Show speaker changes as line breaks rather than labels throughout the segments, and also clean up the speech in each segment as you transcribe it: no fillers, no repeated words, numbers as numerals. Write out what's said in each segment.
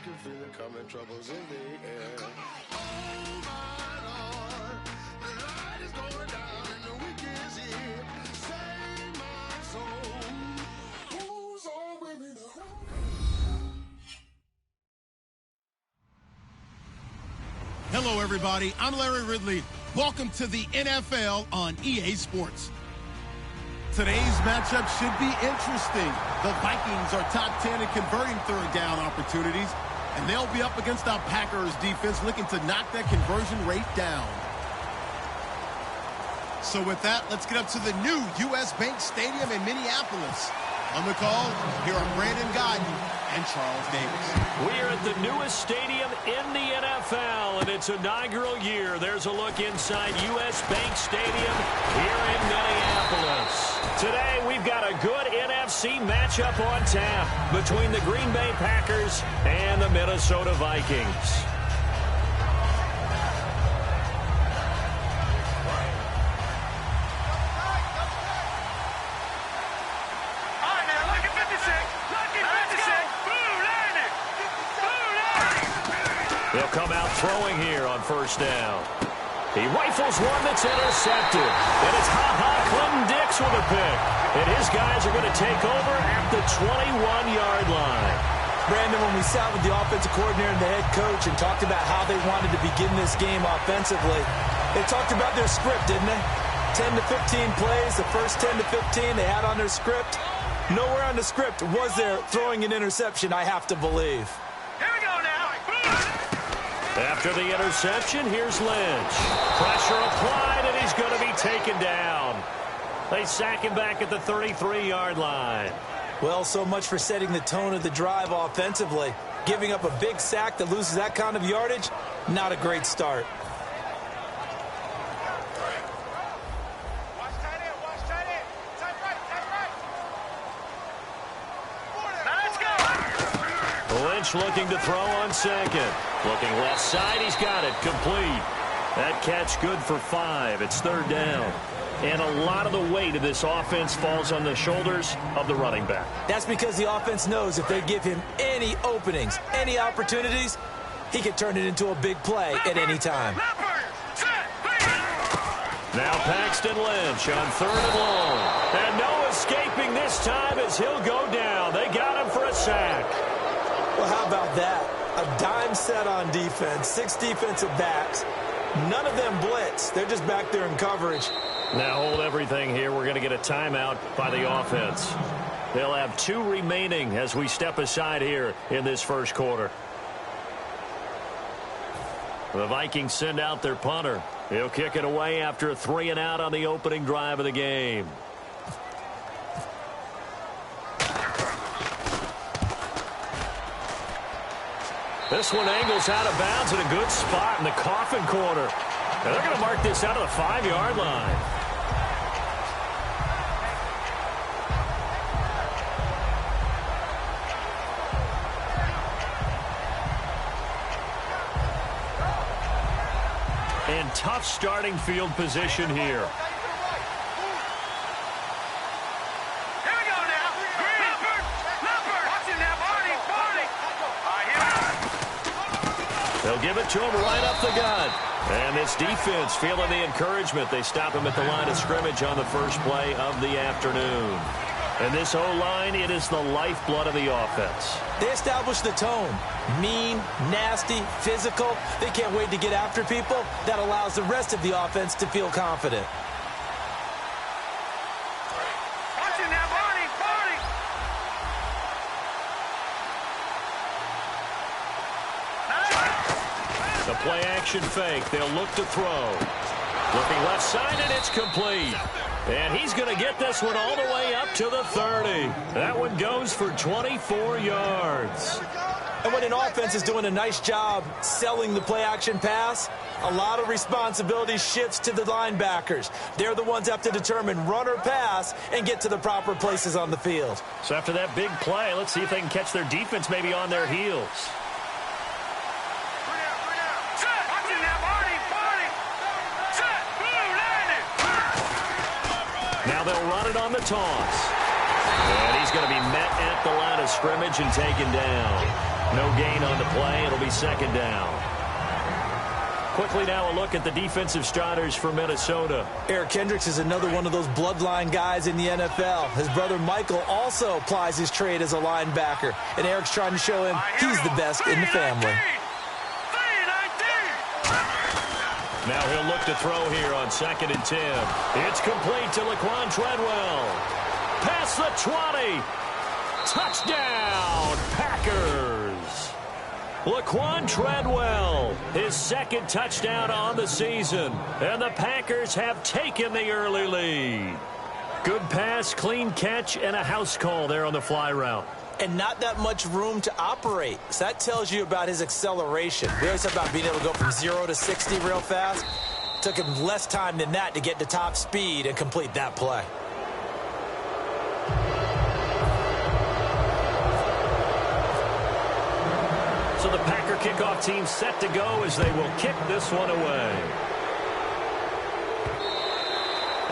can feel it coming, troubles in the air. Oh my Lord, the light is going down and the week is here. Save my soul. Who's on with me now?
Hello, everybody. I'm Larry Ridley. Welcome to the NFL on EA Sports. Today's matchup should be interesting. The Vikings are top 10 in converting third down opportunities, and they'll be up against our Packers defense looking to knock that conversion rate down. So with that, let's get up to the new U.S. Bank Stadium in Minneapolis. On the call, here are Brandon Godden and Charles Davis.
We are at the newest stadium in the NFL, and its inaugural year. There's a look inside U.S. Bank Stadium here in Minneapolis. Today, we've got a good NFC matchup on tap between the Green Bay Packers and the Minnesota Vikings. They'll come out throwing here on first down. He rifles one that's intercepted. And it's Clinton Dix with a pick. And his guys are going to take over at the 21-yard line.
Brandon, when we sat with the offensive coordinator and the head coach and talked about how they wanted to begin this game offensively, they talked about their script, didn't they? 10 to 15 plays, the first 10 to 15 they had on their script. Nowhere on the script was there throwing an interception, I have to believe.
Here we go now.
After the interception, here's Lynch. Pressure applied, and he's going to be taken down. They sack him back at the 33-yard line.
Well, so much for setting the tone of the drive offensively. Giving up a big sack that loses that kind of yardage, not a great start.
Watch tight end, watch tight end. Tight right, tight right. Now let's go.
Lynch looking to throw on second. Looking left side, he's got it, complete. That catch good for 5. It's third down. And a lot of the weight of this offense falls on the shoulders of the running back.
That's because the offense knows if they give him any openings, any opportunities, he can turn it into a big play at any time.
Now Paxton Lynch on third and long. And no escaping this time as he'll go down. They got him for a sack.
Well, how about that? A dime set on defense, 6 defensive backs. None of them blitz. They're just back there in coverage.
Now hold everything here. We're going to get a timeout by the offense. They'll have 2 remaining as we step aside here in this first quarter. The Vikings send out their punter. He'll kick it away after a 3-and-out on the opening drive of the game. This one angles out of bounds in a good spot in the coffin corner. Now they're going to mark this out of the 5-yard line. And tough starting field position here. They'll give it to him right up the gut. And this defense feeling the encouragement. They stop him at the line of scrimmage on the first play of the afternoon. And this O-line, it is the lifeblood of the offense.
They establish the tone. Mean, nasty, physical. They can't wait to get after people. That allows the rest of the offense to feel confident. The play-action fake. They'll look to throw. Looking left side, and it's complete. And he's going to get this one all the way up to the 30. That one goes for 24 yards. And when an offense is doing a nice job selling the play-action pass, a lot of responsibility shifts to the linebackers. They're the ones that have to determine run or pass and get to the proper places on the field.
So after that big play, let's see if they can catch their defense maybe on their heels. Now they'll run it on the toss. And he's going to be met at the line of scrimmage and taken down. No gain on the play. It'll be second down. Quickly now a look at the defensive starters for Minnesota.
Eric Kendricks is another one of those bloodline guys in the NFL. His brother Michael also applies his trade as a linebacker. And Eric's trying to show him he's the best in the family.
Now he'll look to throw here on 2nd and 10. It's complete to Laquan Treadwell. Past the 20. Touchdown, Packers. Laquan Treadwell, his 2nd touchdown on the season. And the Packers have taken the early lead. Good pass, clean catch, and a house call there on the fly route.
And not that much room to operate. So that tells you about his acceleration. We always talk about being able to go from 0 to 60 real fast. Took him less time than that to get to top speed and complete that play.
So the Packer kickoff team set to go as they will kick this one away.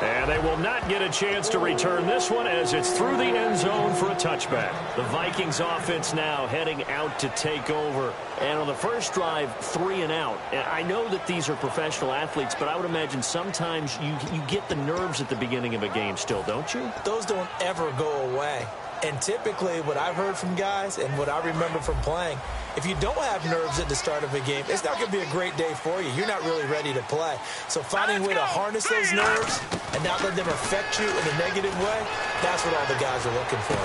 And they will not get a chance to return this one as it's through the end zone for a touchback. The Vikings offense now heading out to take over. And on the first drive, 3 and out. And I know that these are professional athletes, but I would imagine sometimes you get the nerves at the beginning of a game still, don't you?
Those don't ever go away. And typically what I've heard from guys and what I remember from playing, if you don't have nerves at the start of a game, it's not going to be a great day for you. You're not really ready to play. So finding a way to harness those nerves and not let them affect you in a negative way, that's what all the guys are looking for.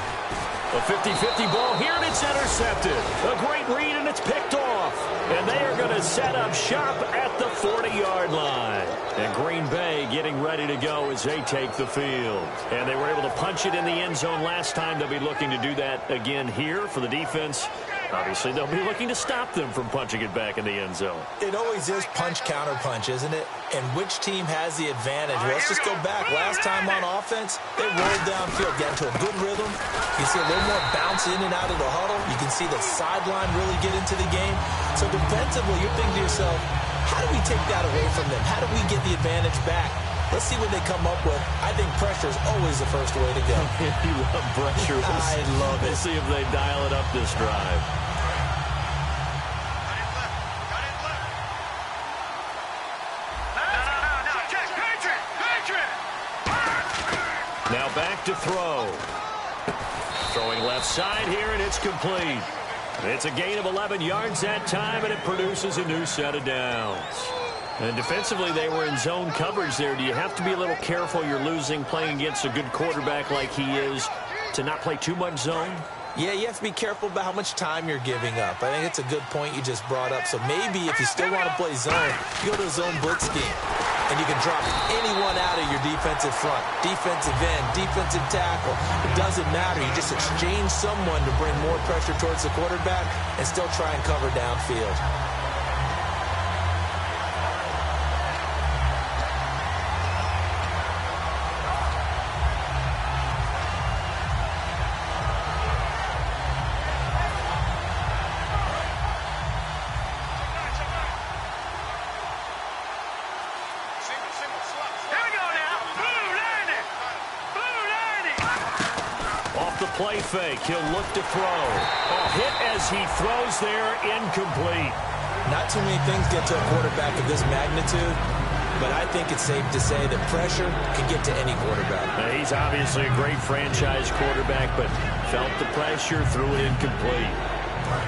A 50-50 ball here, and it's intercepted. A great read, and it's picked off. And they are going to set up shop at the 40-yard line. And Green Bay getting ready to go as they take the field. And they were able to punch it in the end zone last time. They'll be looking to do that again here for the defense. Obviously, they'll be looking to stop them from punching it back in the end zone.
It always is punch-counter-punch, isn't it? And which team has the advantage? Well, let's just go back. Last time on offense, they rolled downfield, got into a good rhythm. You can see a little more bounce in and out of the huddle. You can see the sideline really get into the game. So defensively, you're thinking to yourself, how do we take that away from them? How do we get the advantage back? Let's see what they come up with. I think pressure is always the first way to go.
You love pressure.
I love it.
We'll see if they dial it up this drive. Now back to throw. Throwing left side here, and it's complete. It's a gain of 11 yards that time, and it produces a new set of downs. And defensively, they were in zone coverage there. Do you have to be a little careful? You're losing playing against a good quarterback like he is to not play too much zone?
Yeah, you have to be careful about how much time you're giving up. I think it's a good point you just brought up. So maybe if you still want to play zone, you go to a zone blitz scheme. And you can drop anyone out of your defensive front. Defensive end, defensive tackle. It doesn't matter. You just exchange someone to bring more pressure towards the quarterback and still try and cover downfield.
Play fake. He'll look to throw. A hit as he throws there, incomplete.
Not too many things get to a quarterback of this magnitude, but I think it's safe to say that pressure can get to any quarterback.
Now, he's obviously a great franchise quarterback, but felt the pressure, threw it incomplete.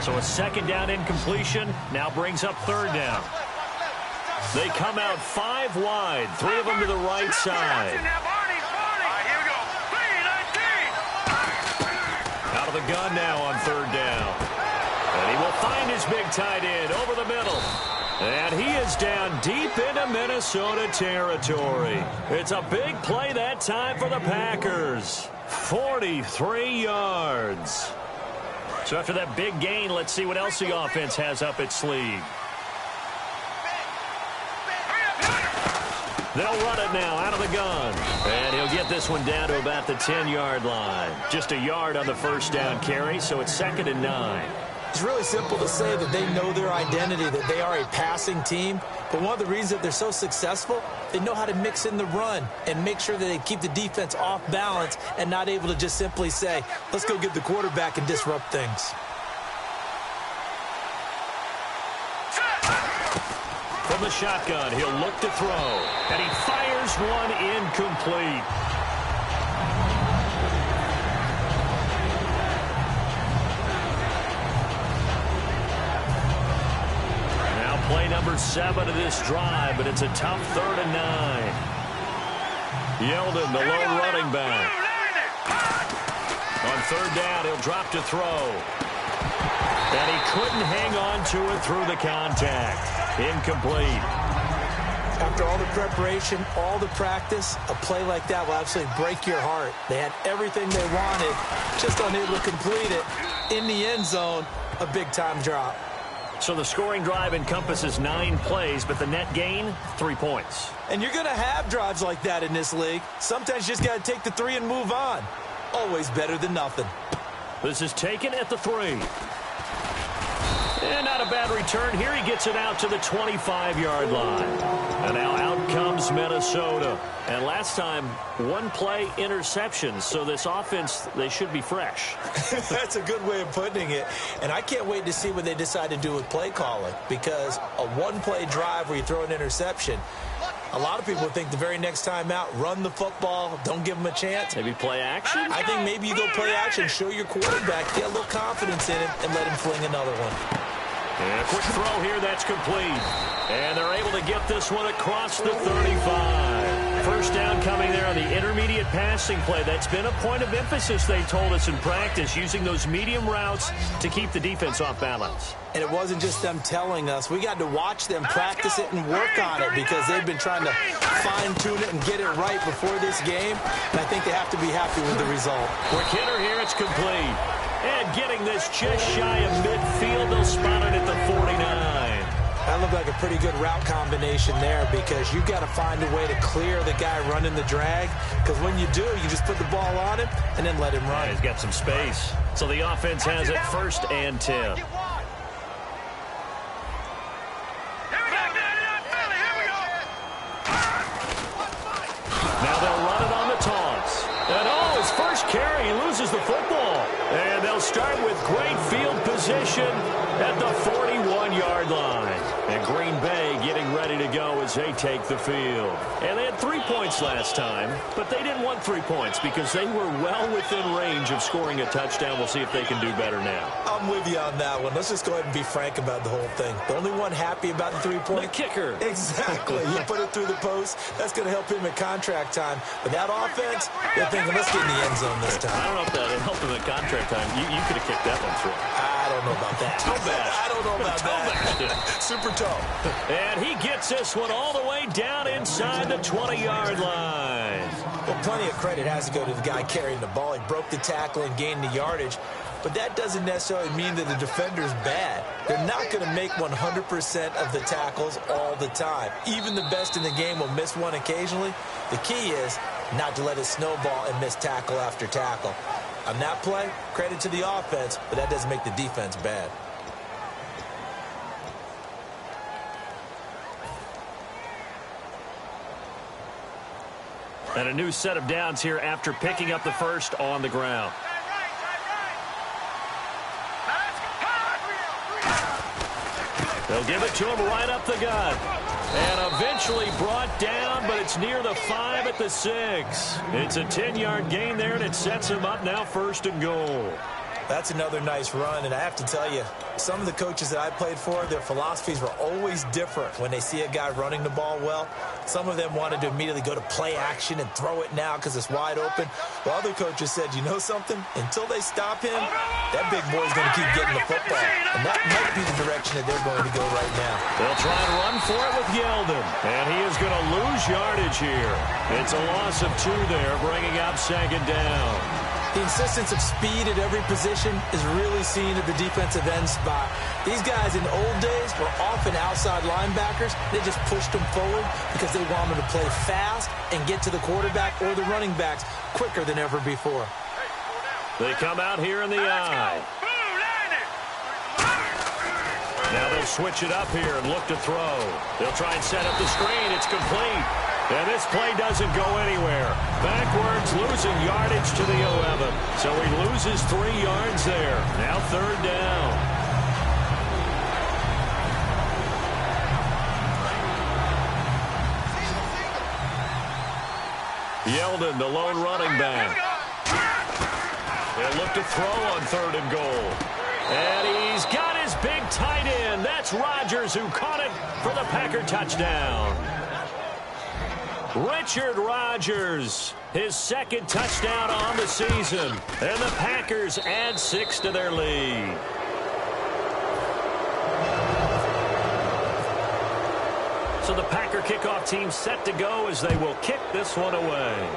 So a second down incompletion now brings up third down. They come out 5 wide, 3 of them to the right side. Out of the gun now on third down. And he will find his big tight end over the middle. And he is down deep into Minnesota territory. It's a big play that time for the Packers. 43 yards. So after that big gain, let's see what else the offense has up its sleeve. They'll run it now out of the gun. And he'll get this one down to about the 10-yard line. Just a yard on the first down carry, so it's 2nd and 9.
It's really simple to say that they know their identity, that they are a passing team. But one of the reasons that they're so successful, they know how to mix in the run and make sure that they keep the defense off balance and not able to just simply say, let's go get the quarterback and disrupt things.
From the shotgun, he'll look to throw. And he fires one incomplete. Now play number 7 of this drive, but it's a tough 3rd and 9. Yeldon, the lone running back. On 3rd down, he'll drop to throw. And he couldn't hang on to it through the contact. Incomplete.
After all the preparation, all the practice, a play like that will absolutely break your heart. They had everything they wanted, just unable to complete it. In the end zone, a big-time drop.
So the scoring drive encompasses 9 plays, but the net gain, 3 points.
And you're going to have drives like that in this league. Sometimes you just got to take the 3 and move on. Always better than nothing.
This is taken at the 3. And not a bad return. Here he gets it out to the 25-yard line. And now out comes Minnesota. And last time, 1 play interception. So this offense, they should be fresh.
That's a good way of putting it. And I can't wait to see what they decide to do with play calling. Because a 1-play drive where you throw an interception, a lot of people think the very next time out, run the football, don't give them a chance.
Maybe play action?
I think maybe you go play action, show your quarterback, get a little confidence in him, and let him fling another one.
And a quick throw here, that's complete. And they're able to get this one across the 35. First down coming there on the intermediate passing play. That's been a point of emphasis, they told us in practice, using those medium routes to keep the defense off balance.
And it wasn't just them telling us. We got to watch them practice it and work on it because they've been trying to fine-tune it and get it right before this game. And I think they have to be happy with the result.
Quick hitter here, it's complete. And getting this just shy of midfield, they'll spot it at the 49.
That looked like a pretty good route combination there because you've got to find a way to clear the guy running the drag because when you do, you just put the ball on him and then let him run.
Yeah, he's got some space. So the offense has it 1st and 10. Now they'll run it on the taunts. And his first carry, he loses the football. And they'll start with great field position at the 41-yard line. And Green Bay getting ready to go as they take the field. And they had 3 points last time, but they didn't want 3 points because they were well within range of scoring a touchdown. We'll see if they can do better now.
I'm with you on that one. Let's just go ahead and be frank about the whole thing. The only one happy about the 3-point.
The kicker.
Exactly. You put it through the post. That's going to help him in contract time. But that offense, they're thinking, let's get in the end zone this time.
I don't know if that helped him in contract time. You could have kicked that one through.
I don't know about that. I don't know about that. Super toe.
And he gets this one all the way down inside the 20-yard line.
Well, plenty of credit has to go to the guy carrying the ball. He broke the tackle and gained the yardage. But that doesn't necessarily mean that the defender's bad. They're not going to make 100% of the tackles all the time. Even the best in the game will miss one occasionally. The key is not to let it snowball and miss tackle after tackle. On that play, credit to the offense, but that doesn't make the defense bad.
And a new set of downs here after picking up the first on the ground. They'll give it to him right up the gut. And eventually brought down, but it's near the 5 at the 6. It's a 10-yard gain there, and it sets him up now 1st and goal.
That's another nice run, and I have to tell you, some of the coaches that I played for, their philosophies were always different when they see a guy running the ball well. Some of them wanted to immediately go to play action and throw it now because it's wide open. While other coaches said, you know something? Until they stop him, that big boy's going to keep getting the football. And that might be the direction that they're going to go right now.
They'll try and run for it with Yeldon. And he is going to lose yardage here. It's a loss of 2 there, bringing up 2nd down.
The insistence of speed at every position is really seen at the defensive end spot. These guys in the old days were often outside linebackers. They just pushed them forward because they wanted to play fast and get to the quarterback or the running backs quicker than ever before.
They come out here in the eye. Now they'll switch it up here and look to throw. They'll try and set up the screen. It's complete. And this play doesn't go anywhere. Backwards, losing yardage to the 11. So he loses 3 yards there. Now 3rd down. Yeldon, the lone running back. They'll look to throw on 3rd and goal. And he's got his big tight end. That's Rodgers, who caught it for the Packer touchdown. Richard Rodgers, his 2nd touchdown on the season. And the Packers add 6 to their lead. So the Packer kickoff team set to go as they will kick this one away.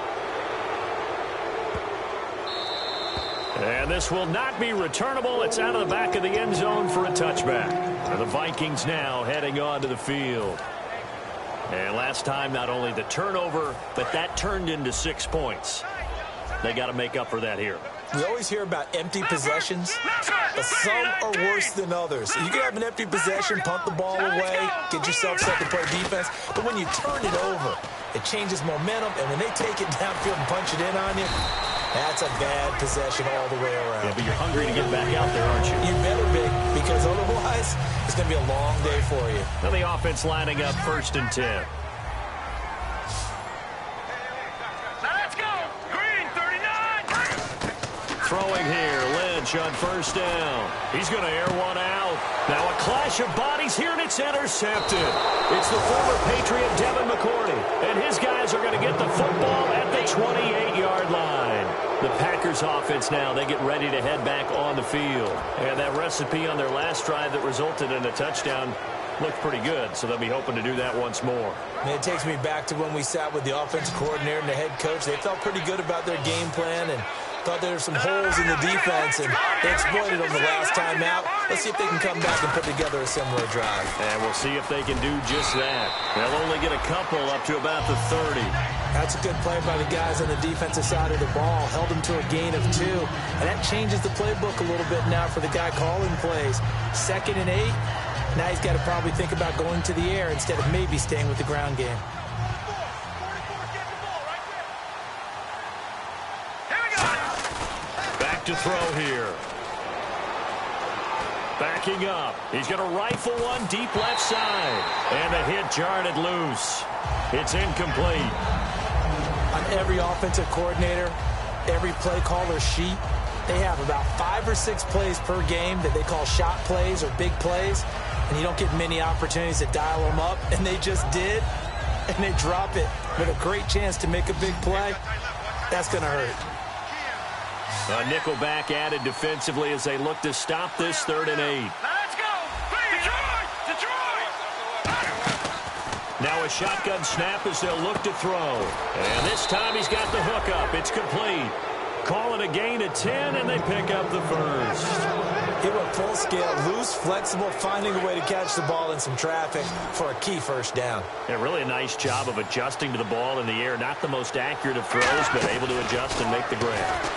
And this will not be returnable. It's out of the back of the end zone for a touchback. And the Vikings now heading onto the field. And last time, not only the turnover, but that turned into 6 points. They got to make up for that here.
We always hear about empty possessions, but some are worse than others. You can have an empty possession, punt the ball away, get yourself set to play defense, but when you turn it over, it changes momentum, and when they take it downfield and punch it in on you, that's a bad possession all the way around.
Yeah, but you're hungry to get back out there, aren't you?
You better be, because otherwise, it's going to be a long day for you.
Now the offense lining up 1st and 10. Throwing here, Lynch on 1st down. He's going to air one out. Now a clash of bodies here, and it's intercepted. It's the former Patriot Devin McCourty, and his guys are going to get the football at the 28-yard line. The Packers offense now, they get ready to head back on the field. And that recipe on their last drive that resulted in a touchdown looked pretty good, so they'll be hoping to do that once more.
And it takes me back to when we sat with the offensive coordinator and the head coach. They felt pretty good about their game plan and thought there were some holes in the defense, and they exploited them the last time out. Let's see if they can come back and put together a similar drive.
And we'll see if they can do just that. They'll only get a couple up to about the 30.
That's a good play by the guys on the defensive side of the ball. Held them to a gain of 2. And that changes the playbook a little bit now for the guy calling plays. 2nd and 8. Now he's got to probably think about going to the air instead of maybe staying with the ground game.
Back to throw here. Backing up. He's going to rifle one deep left side. And the hit jarred it loose. It's incomplete.
On every offensive coordinator, every play caller sheet, they have about 5 or 6 plays per game that they call shot plays or big plays. And you don't get many opportunities to dial them up. And they just did. And they drop it with a great chance to make a big play. That's going to hurt.
A nickelback added defensively as they look to stop this 3rd and 8.
Let's go! Detroit!
Now a shotgun snap as they'll look to throw. And this time he's got the hook up. It's complete. Call it a gain of 10, and they pick up the first.
He went full scale, loose, flexible, finding a way to catch the ball in some traffic for a key 1st down.
Yeah, really a nice job of adjusting to the ball in the air. Not the most accurate of throws, but able to adjust and make the grab.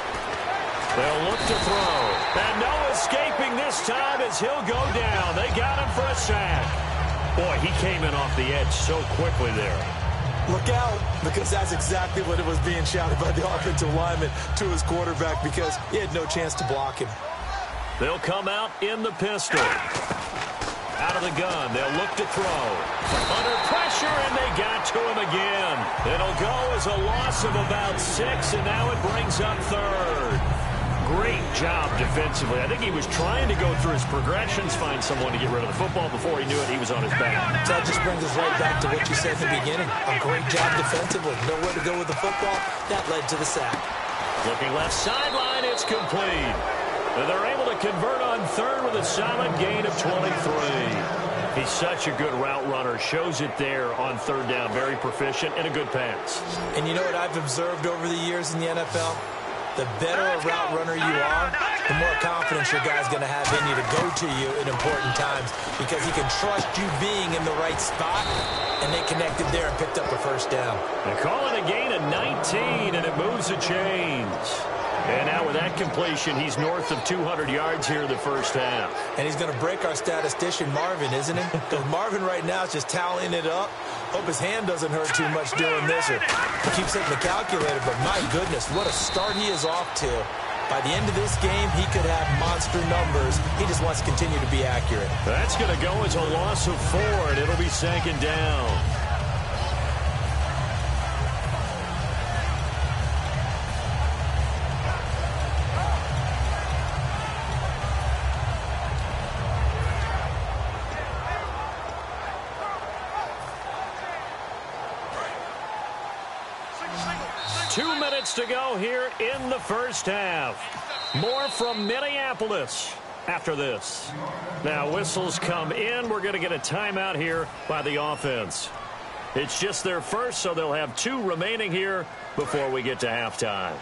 They'll look to throw. And no escaping this time as he'll go down. They got him for a sack. Boy, he came in off the edge so quickly there.
Look out, because that's exactly what it was being shouted by the offensive lineman to his quarterback, because he had no chance to block him.
They'll come out in the pistol. Out of the gun, they'll look to throw. Under pressure, and they got to him again. It'll go as a loss of about 6, and now it brings up 3rd. Great job defensively. I think he was trying to go through his progressions, find someone to get rid of the football. Before he knew it, he was on his back.
So that just brings us right back to what you said in the beginning. A great job defensively. Nowhere to go with the football. That led to the sack.
Looking left sideline, it's complete. And they're able to convert on 3rd with a solid gain of 23. He's such a good route runner. Shows it there on 3rd down. Very proficient and a good pass.
And you know what I've observed over the years in the NFL? The better a route runner you are, the more confidence your guy's going to have in you to go to you in important times, because he can trust you being in the right spot, and they connected there and picked up a 1st down.
They call it a gain of 19, and it moves the chains. And now with that completion, he's north of 200 yards here in the 1st half.
And he's going to break our statistician, Marvin, isn't he? Because Marvin right now is just tallying it up. Hope his hand doesn't hurt too much doing this, or he keeps hitting the calculator. But my goodness, what a start he is off to. By the end of this game, he could have monster numbers. He just wants to continue to be accurate.
That's going to go as a loss of 4, and it'll be 2nd down. 2 minutes to go here in the first half. More from Minneapolis after this. Now whistles come in. We're going to get a timeout here by the offense. It's just their first, so they'll have 2 remaining here before we get to halftime.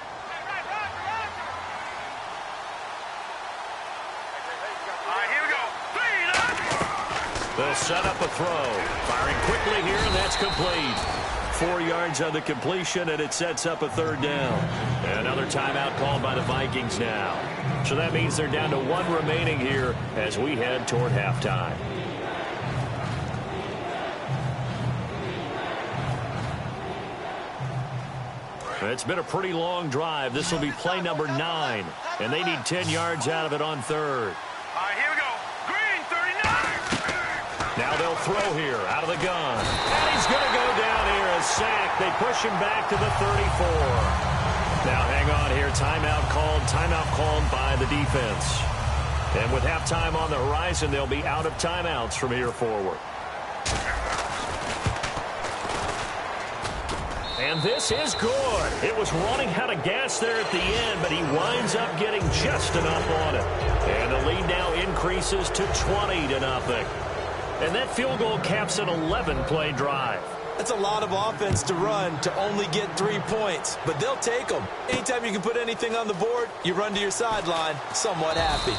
They'll set up a throw. Firing quickly here, and that's complete. 4 yards on the completion, and it sets up a 3rd down. And another timeout called by the Vikings now. So that means they're down to 1 remaining here as we head toward halftime. It's been a pretty long drive. This will be play number 9, and they need 10 yards out of it on 3rd.
Here we go. Green, 39.
Now they'll throw here out of the gun. And he's going to go down here as sacked. They push him back to the 34. Now hang on here. Timeout called by the defense. And with halftime on the horizon, they'll be out of timeouts from here forward. And this is good. It was running out of gas there at the end, but he winds up getting just enough on it. And the lead now increases to 20-0. And that field goal caps an 11-play drive.
That's a lot of offense to run to only get 3 points, but they'll take them. Anytime you can put anything on the board, you run to your sideline somewhat happy.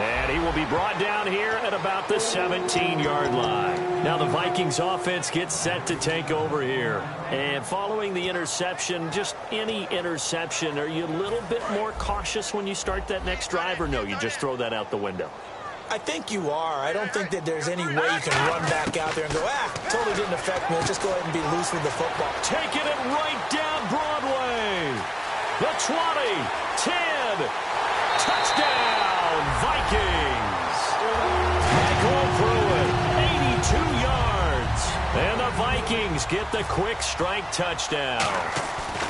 And he will be brought down here at about the 17-yard line. Now the Vikings offense gets set to take over here. And following the interception, just any interception, are you a little bit more cautious when you start that next drive, or no, you just throw that out the window?
I think you are. I don't think that there's any way you can run back out there and go, totally didn't affect me. Let's just go ahead and be loose with the football.
Taking it right down Broadway. The 20, 10, touchdown, Vikings. Back going through it, 82 yards. And the Vikings get the quick strike touchdown.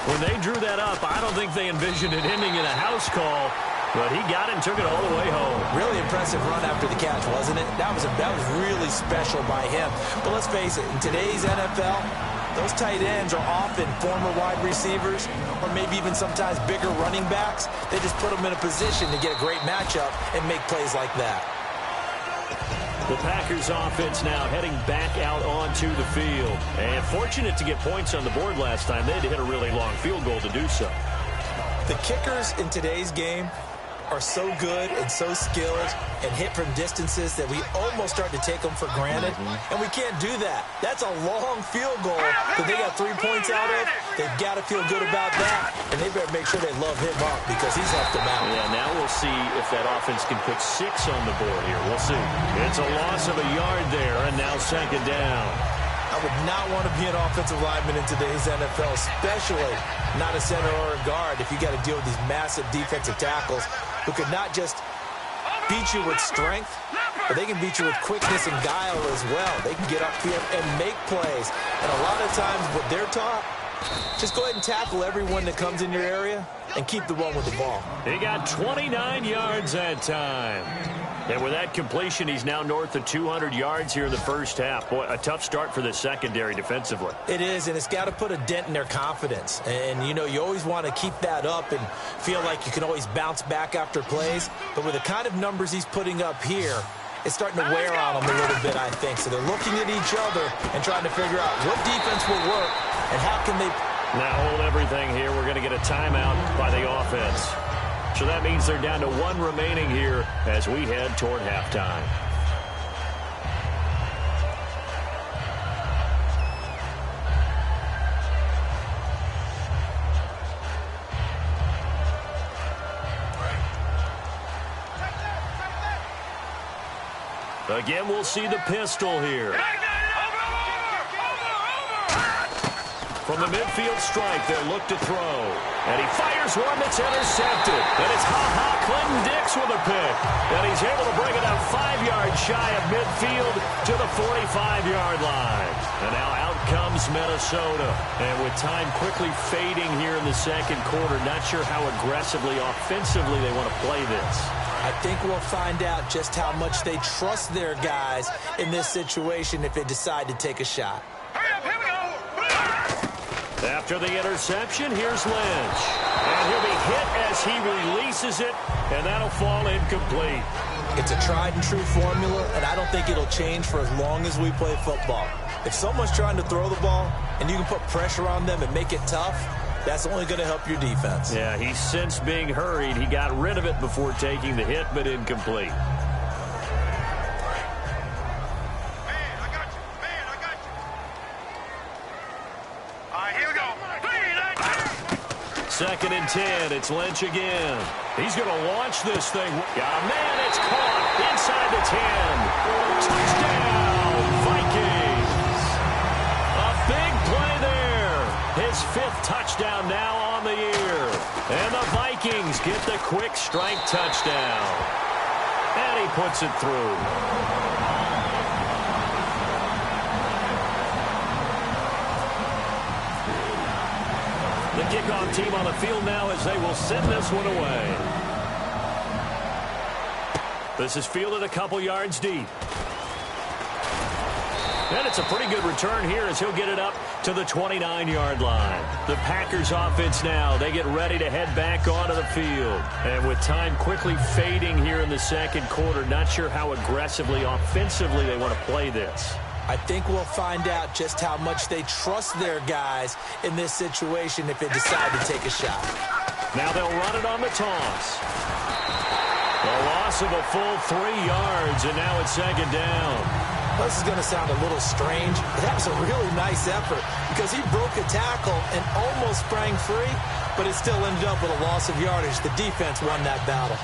When they drew that up, I don't think they envisioned it ending in a house call. But he got it and took it all the way home.
Really impressive run after the catch, wasn't it? That was really special by him. But let's face it, in today's NFL, those tight ends are often former wide receivers or maybe even sometimes bigger running backs. They just put them in a position to get a great matchup and make plays like that.
The Packers offense now heading back out onto the field. And fortunate to get points on the board last time. They had to hit a really long field goal to do so.
The kickers in today's game are so good and so skilled and hit from distances that we almost start to take them for granted, and we can't do that. That's a long field goal that they got 3 points out of. They've got to feel good about that, and they better make sure they love him up because he's helped them out.
Yeah, now we'll see if that offense can put 6 on the board here. We'll see. It's a loss of a yard there, and now 2nd down.
I would not want to be an offensive lineman in today's NFL, especially not a center or a guard if you got to deal with these massive defensive tackles who could not just beat you with strength, but they can beat you with quickness and guile as well. They can get upfield and make plays. And a lot of times what they're taught, just go ahead and tackle everyone that comes in your area and keep the one with the ball.
He got 29 yards that time. And with that completion, he's now north of 200 yards here in the first half. Boy, a tough start for the secondary defensively.
It is, and it's got to put a dent in their confidence. And, you know, you always want to keep that up and feel like you can always bounce back after plays. But with the kind of numbers he's putting up here, it's starting to wear on them a little bit, I think. So they're looking at each other and trying to figure out what defense will work and how can they...
Now hold everything here. We're going to get a timeout by the offense. So that means they're down to 1 remaining here as we head toward halftime. Again, we'll see the pistol here. From the midfield strike, they'll look to throw. And he fires one that's intercepted. And it's Clinton Dix with a pick. And he's able to bring it out 5 yards shy of midfield to the 45-yard line. And now out comes Minnesota. And with time quickly fading here in the second quarter, not sure how aggressively, offensively they want to play this.
I think we'll find out just how much they trust their guys in this situation if they decide to take a shot.
Hurry up, here we go.
After the interception, here's Lynch. And he'll be hit as he releases it, and that'll fall incomplete.
It's a tried-and-true formula, and I don't think it'll change for as long as we play football. If someone's trying to throw the ball and you can put pressure on them and make it tough, that's only going to help your defense.
Yeah, he's since being hurried. He got rid of it before taking the hit, but incomplete. Second and 10. It's Lynch again. He's going to launch this thing. Yeah, man, it's caught inside the 10. Touchdown, Vikings. A big play there. His 5th touchdown now on the year. And the Vikings get the quick strike touchdown. And he puts it through. The kickoff team on the field now as they will send this one away. This is fielded a couple yards deep. And it's a pretty good return here as he'll get it up to the 29-yard line. The Packers offense now, they get ready to head back onto the field. And with time quickly fading here in the second quarter, not sure how aggressively, offensively they want to play this.
I think we'll find out just how much they trust their guys in this situation if they decide to take a shot.
Now they'll run it on the toss. A loss of a full 3 yards, and now it's second down.
This is going to sound a little strange. That was a really nice effort because he broke a tackle and almost sprang free, but it still ended up with a loss of yardage. The defense won that battle.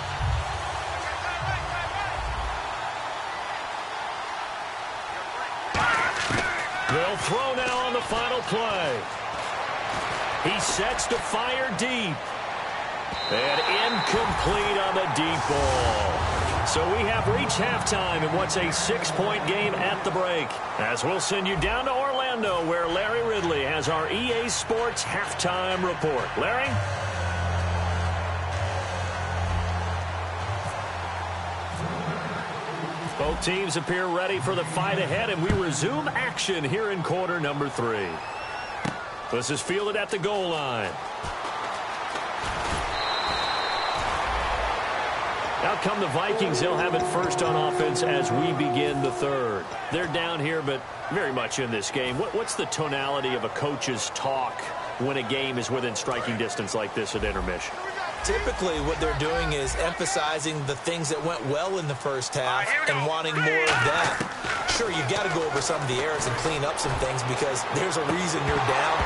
They'll throw now on the final play. He sets to fire deep. And incomplete on the deep ball. So we have reached halftime in what's a 6-point game at the break. As we'll send you down to Orlando where Larry Ridley has our EA Sports halftime report. Larry? Both teams appear ready for the fight ahead, and we resume action here in quarter number 3. This is fielded at the goal line. Out come the Vikings. They'll have it first on offense as we begin the third. They're down here, but very much in this game. What's the tonality of a coach's talk when a game is within striking distance like this at intermission?
Typically, what they're doing is emphasizing the things that went well in the first half and wanting more of that. Sure, you got to go over some of the errors and clean up some things because there's a reason you're down.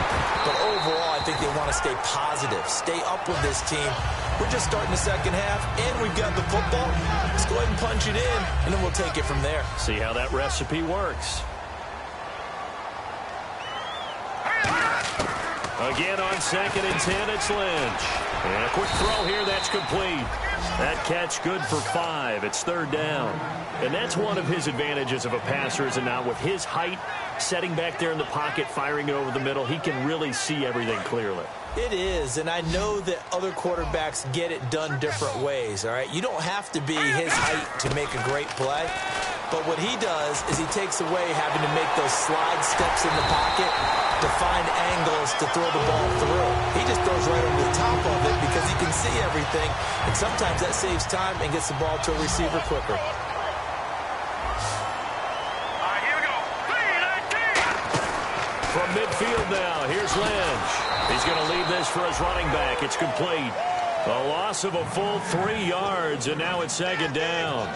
But overall, I think they want to stay positive, stay up with this team. We're just starting the second half, and we've got the football. Let's go ahead and punch it in, and then we'll take it from there.
See how that recipe works. Again on second and 10, it's Lynch. And a quick throw here, that's complete. That catch good for 5. It's third down. And that's one of his advantages of a passer, is it not? With his height, setting back there in the pocket, firing it over the middle, he can really see everything clearly.
It is, and I know that other quarterbacks get it done different ways, all right? You don't have to be his height to make a great play. But what he does is he takes away having to make those slide steps in the pocket to find angles to throw the ball through. He just throws right over the top of it because he can see everything, and sometimes that saves time and gets the ball to a receiver quicker.
From midfield now, here's Lynch. He's going to leave this for his running back. It's complete. A loss of a full 3 yards, and now it's second down.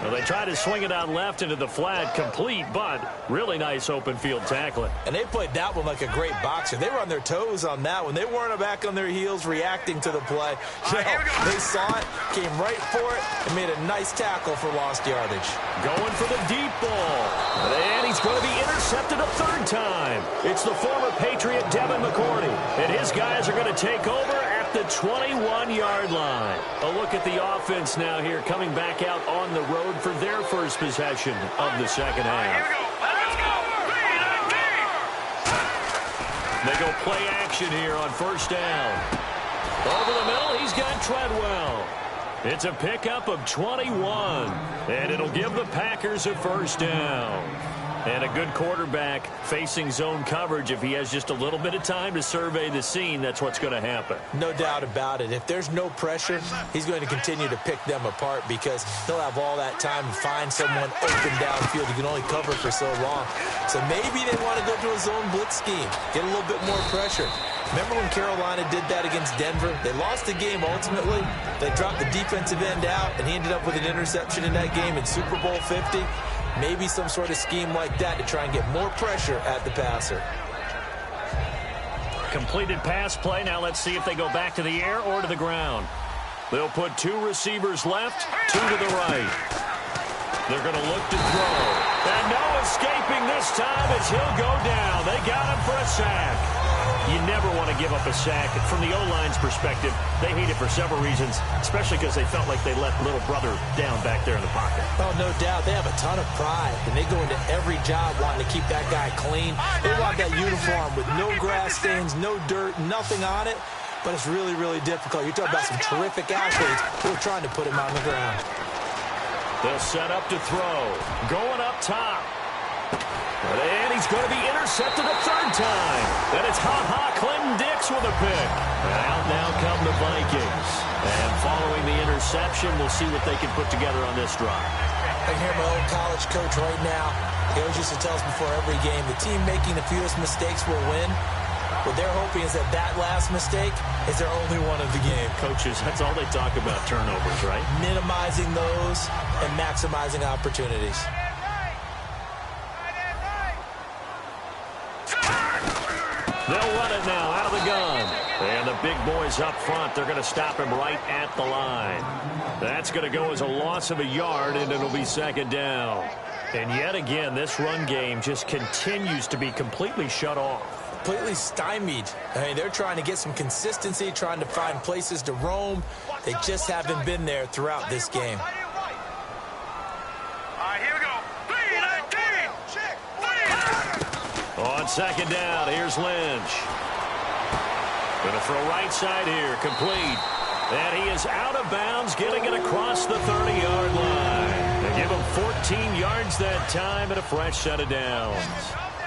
Well, they tried to swing it out left into the flat, complete, but really nice open field tackling.
And they played that one like a great boxer. They were on their toes on that one. They weren't back on their heels reacting to the play. No, they saw it, came right for it, and made a nice tackle for lost yardage.
Going for the deep ball. And he's going to be intercepted a third time. It's the former Patriot Devin McCourty. And his guys are going to take over at the 21-yard line. A look at the offense now here, coming back out on the road for their first possession of the second half. They go play action here on first down. Over the middle, he's got Treadwell. It's a pickup of 21, and it'll give the Packers a first down. And a good quarterback facing zone coverage, if he has just a little bit of time to survey the scene, that's what's going to happen.
No doubt about it. If there's no pressure, he's going to continue to pick them apart because he'll have all that time to find someone open downfield. He can only cover for so long. So maybe they want to go to a zone blitz scheme, get a little bit more pressure. Remember when Carolina did that against Denver? They lost the game ultimately. They dropped the defensive end out, and he ended up with an interception in that game in Super Bowl 50. Maybe some sort of scheme like that to try and get more pressure at the passer.
Completed pass play. Now let's see if they go back to the air or to the ground. They'll put 2 receivers left, 2 to the right. They're going to look to throw. And no escaping this time as he'll go down. They got him for a sack. You never want to give up a sack. From the O-line's perspective, they hate it for several reasons, especially because they felt like they let little brother down back there in the pocket.
Oh, no doubt. They have a ton of pride, and they go into every job wanting to keep that guy clean. They want that uniform with no grass stains, no dirt, nothing on it. But it's really, really difficult. You're talking about some terrific athletes who are trying to put him on the ground.
They'll set up to throw. Going up top. And he's going to be intercepted a 3rd time. And it's Clinton Dix with a pick. And out now come the Vikings. And following the interception, we'll see what they can put together on this drive.
I hear my old college coach right now. He always used to tell us before every game, the team making the fewest mistakes will win. What they're hoping is that last mistake is their only one of the game.
Coaches, that's all they talk about, turnovers, right?
Minimizing those and maximizing opportunities.
They'll run it now out of the gun. And the big boys up front, they're going to stop him right at the line. That's going to go as a loss of a yard, and it'll be 2nd down. And yet again, this run game just continues to be completely shut off.
Completely stymied. I mean, they're trying to get some consistency, trying to find places to roam. They just haven't been there throughout this game.
All right, here we go. 3-19.
On 2nd down, here's Lynch. Going to throw right side here, complete. And he is out of bounds, getting it across the 30-yard line. They give him 14 yards that time and a fresh set of downs.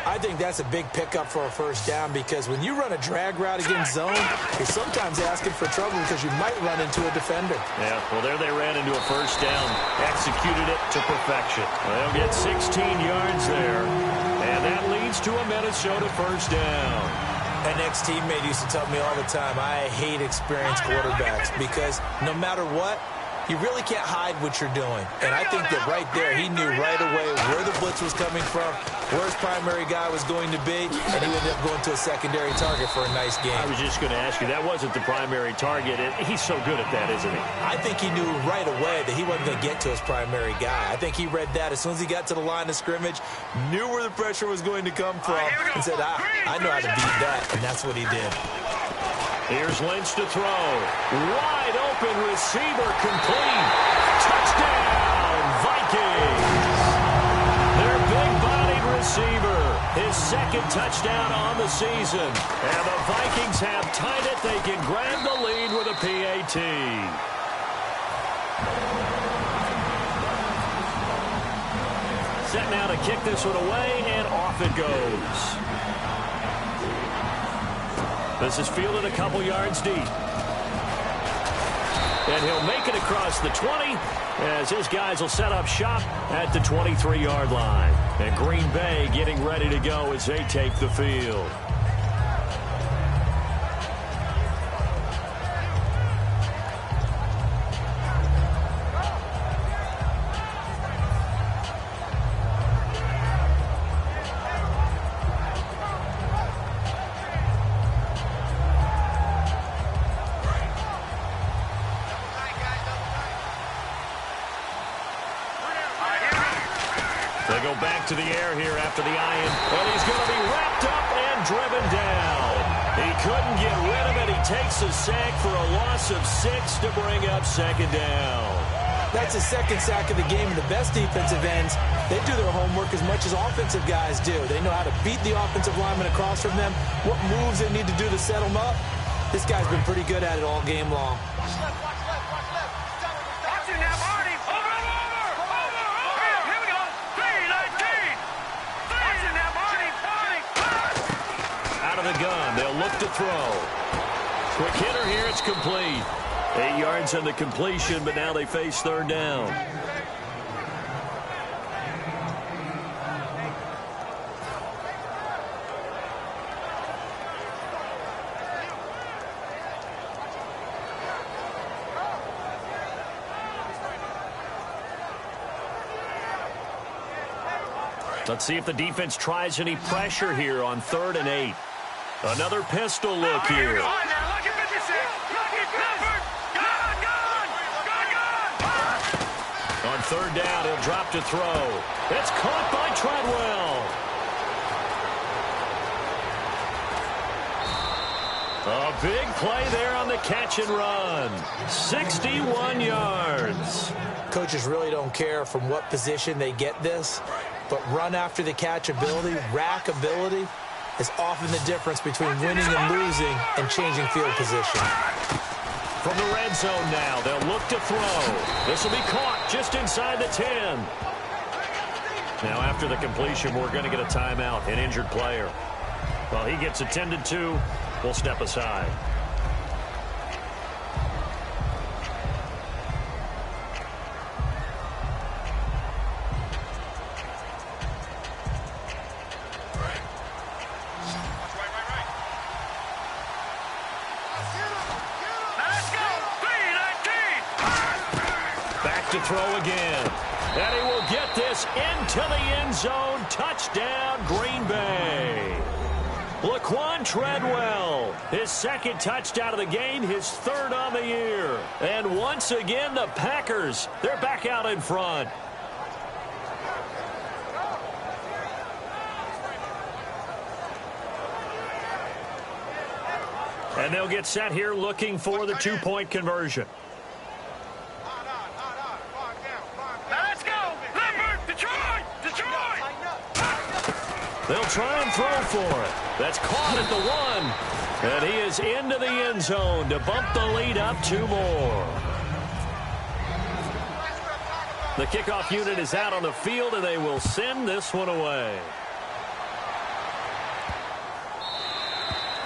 I think that's a big pickup for a 1st down because when you run a drag route against zone, you're sometimes asking for trouble because you might run into a defender.
Yeah, well, there they ran into a 1st down, executed it to perfection. They'll get 16 yards there, and that leads to a Minnesota 1st down.
An ex-teammate used to tell me all the time, I hate experienced quarterbacks because no matter what, you really can't hide what you're doing. And I think that right there, he knew right away where the blitz was coming from, where his primary guy was going to be, and he ended up going to a secondary target for a nice game.
I was just going to ask you, that wasn't the primary target. He's so good at that, isn't he?
I think he knew right away that he wasn't going to get to his primary guy. I think he read that as soon as he got to the line of scrimmage, knew where the pressure was going to come from, and said, I know how to beat that, and that's what he did.
Here's Lynch to throw. Wide open receiver, complete. Touchdown, Vikings. Their big-bodied receiver, his 2nd touchdown on the season. And the Vikings have tied it. They can grab the lead with a PAT. Set now to kick this one away, and off it goes. This is fielded a couple yards deep. And he'll make it across the 20 as his guys will set up shop at the 23-yard line. And Green Bay getting ready to go as they take the field. They go back to the air here after the iron, and he's going to be wrapped up and driven down. He couldn't get rid of it. He takes a sack for a loss of 6 to bring up 2nd down.
That's his 2nd sack of the game, and the best defensive ends, they do their homework as much as offensive guys do. They know how to beat the offensive lineman across from them, what moves they need to do to set them up. This guy's been pretty good at it all game long.
Watch it now, Marty. Over. Here we go. 3-19.
of the gun. They'll look to throw. Quick hitter here. It's complete. 8 yards on the completion, but now they face third down. Let's see if the defense tries any pressure here on 3rd and 8. Another pistol look here. On 3rd down, he'll drop to throw. It's caught by Treadwell. A big play there on the catch and run. 61 yards.
Coaches really don't care from what position they get this, but run after the catch ability, rack ability, is often the difference between winning and losing and changing field position.
From the red zone now, they'll look to throw. This will be caught just inside the 10. Now after the completion, we're going to get a timeout, an injured player. Well, he gets attended to. We'll step aside. To throw again. And he will get this into the end zone. Touchdown, Green Bay. Laquan Treadwell, his 2nd touchdown of the game, his 3rd on the year. And once again, the Packers, they're back out in front. And they'll get set here looking for the 2-point conversion. They'll try and throw for it. That's caught at the 1. And he is into the end zone to bump the lead up 2 more. The kickoff unit is out on the field, and they will send this one away.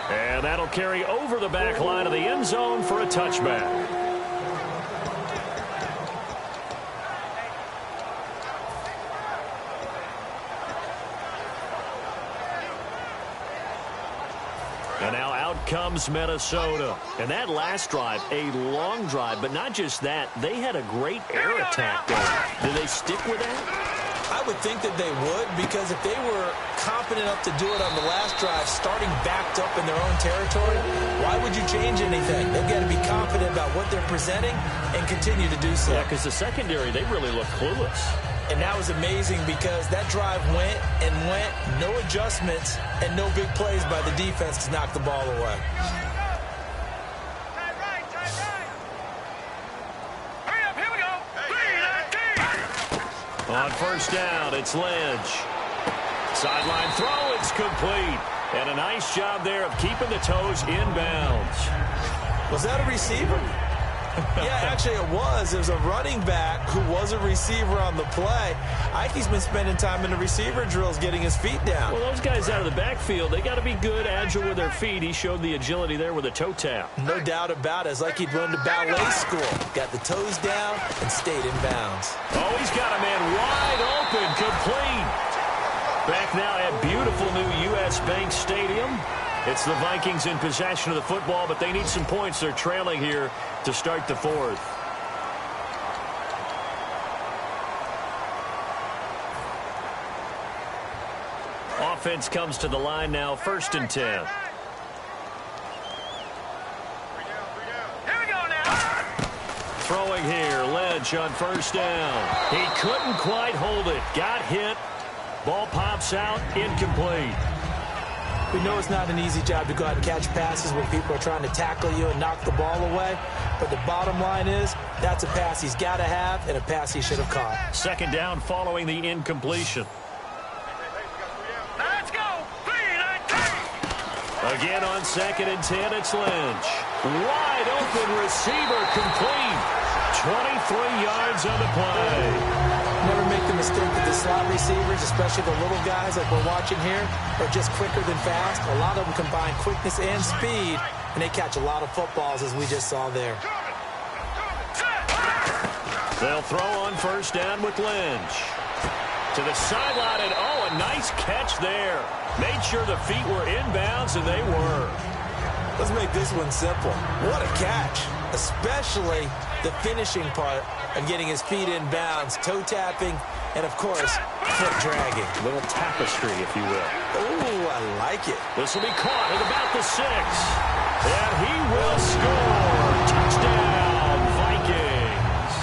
And that'll carry over the back line of the end zone for a touchback. And now out comes Minnesota. And that last drive, a long drive, but not just that. They had a great air attack going. Do they stick with that?
I would think that they would, because if they were competent enough to do it on the last drive, starting backed up in their own territory, why would you change anything? They've got to be confident about what they're presenting and continue to do so.
Yeah, because the secondary, they really look clueless.
And that was amazing because that drive went and went, no adjustments, and no big plays by the defense to knock the ball away.
Hurry up, here we go.
On 1st down, it's Lynch. Sideline throw, it's complete. And a nice job there of keeping the toes inbounds.
Was that a receiver? Yeah, actually it was. It was a running back who was a receiver on the play. Ike's been spending time in the receiver drills getting his feet down.
Well, those guys out of the backfield, they got to be good, agile with their feet. He showed the agility there with a toe tap.
No doubt about it. It's like he'd run to ballet school. Got the toes down and stayed in bounds.
Oh, he's got a man wide open, complete. Back now at beautiful new U.S. Bank Stadium. It's the Vikings in possession of the football, but they need some points. They're trailing here to start the 4th. Offense comes to the line now, 1st and 10.
Here we go now.
Throwing here, Lynch on 1st down. He couldn't quite hold it. Got hit. Ball pops out, incomplete.
We know it's not an easy job to go out and catch passes when people are trying to tackle you and knock the ball away. But the bottom line is, that's a pass he's got to have and a pass he should have caught.
2nd down following the incompletion.
Let's go.
Again on 2nd and 10, it's Lynch. Wide open receiver, complete. 23 yards on the play.
Never make the mistake that the slot receivers, especially the little guys like we're watching here, are just quicker than fast. A lot of them combine quickness and speed, and they catch a lot of footballs, as we just saw there.
They'll throw on first down with Lynch. To the sideline, and a nice catch there. Made sure the feet were inbounds, and they were.
Let's make this one simple. What a catch, especially the finishing part of getting his feet in bounds, toe tapping, and of course, foot dragging.
A little tapestry, if you will.
Oh, I like it.
This will be caught at about the 6. And he will score. Touchdown, Vikings.